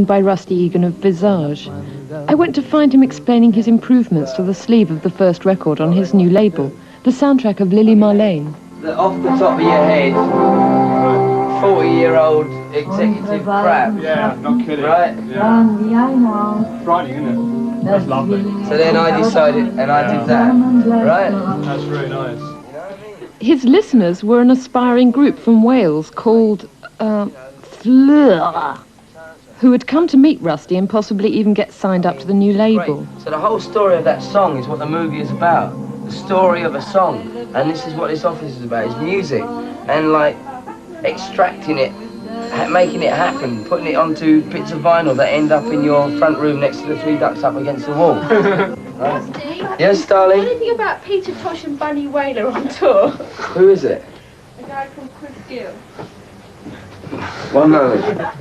by Rusty Egan of Visage. I went to find him explaining his improvements to the sleeve of the first record on his new label, the soundtrack of Lily Marlene. Off the top of your head, 40-year-old executive crap. Yeah, not kidding. Right? Yeah. Frightening, isn't it? That's lovely. So then I decided, and I did that. Right? That's really nice. His listeners were an aspiring group from Wales called Freur, who had come to meet Rusty and possibly even get signed up to the new label. Great. So the whole story of that song is what the movie is about. The story of a song. And this is what this office is about, is music. And like, extracting it, making it happen, putting it onto bits of vinyl that end up in your front room next to the three ducks up against the wall. Right? Yes, darling? What do you think about Peter Tosh and Bunny Wailer on tour? Who is it? A guy called Chris Gill. One moment.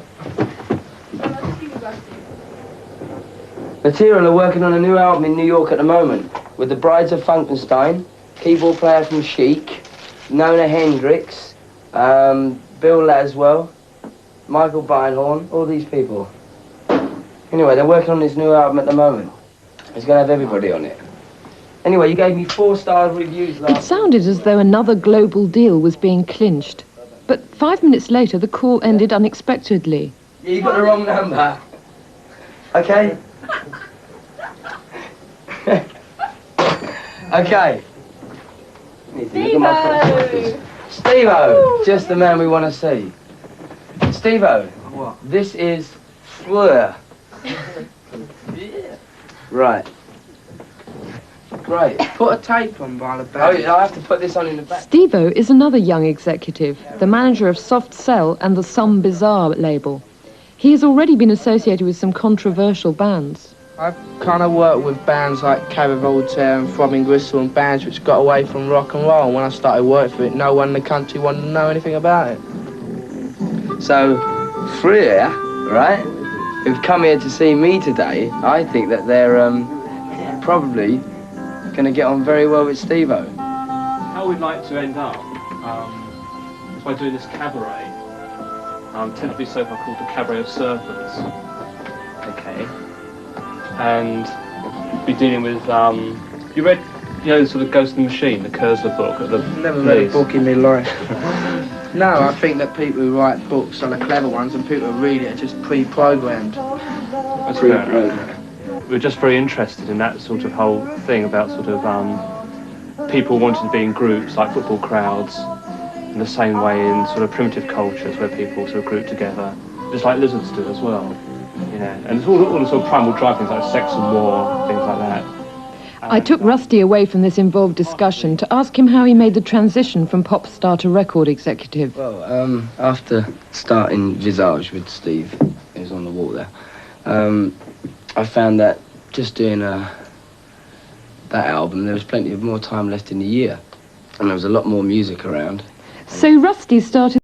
Material are working on a new album in New York at the moment, with the Brides of Funkenstein, keyboard player from Chic, Nona Hendrix, Bill Laswell, Michael Beinhorn, all these people. Anyway, they're working on this new album at the moment. It's going to have everybody on it. Anyway, you gave me 4-star reviews last. It sounded as though another global deal was being clinched. But 5 minutes later, the call ended unexpectedly. Yeah, you got the wrong number. Okay? Okay. Stevo! Stevo! Just the man we want to see. Stevo, what? This is Freur. Right. Great. Put a tape on by the Oh, back. yeah, I have to put this on in the back. Stevo is another young executive, the manager of Soft Cell and the Some Bizarre label. He has already been associated with some controversial bands. I've kind of worked with bands like Cabin Voltaire and Throbbing Gristle and bands which got away from rock and roll. And when I started working for it, no one in the country wanted to know anything about it. So, Freur, right, who've come here to see me today, I think that they're probably going to get on very well with Stevo. How we'd like to end up is by doing this cabaret. Tentatively so far called the Cabaret of Serpents. Okay. And be dealing with, you read, sort of Ghost in the Machine, the Kurzler book at the Never read a book in my life. No, I think that people who write books are the clever ones and people who read it are just pre-programmed. That's fair enough. We're just very interested in that sort of whole thing about sort of people wanting to be in groups like football crowds, in the same way in sort of primitive cultures where people sort of group together, just like lizards do as well. And it's all the sort of primal drive things like sex and war, things like that. I took Rusty away from this involved discussion to ask him how he made the transition from pop star to record executive. Well, after starting Visage with Steve, who's on the wall there, I found that just doing that album, there was plenty of more time left in the year, and there was a lot more music around. So Rusty started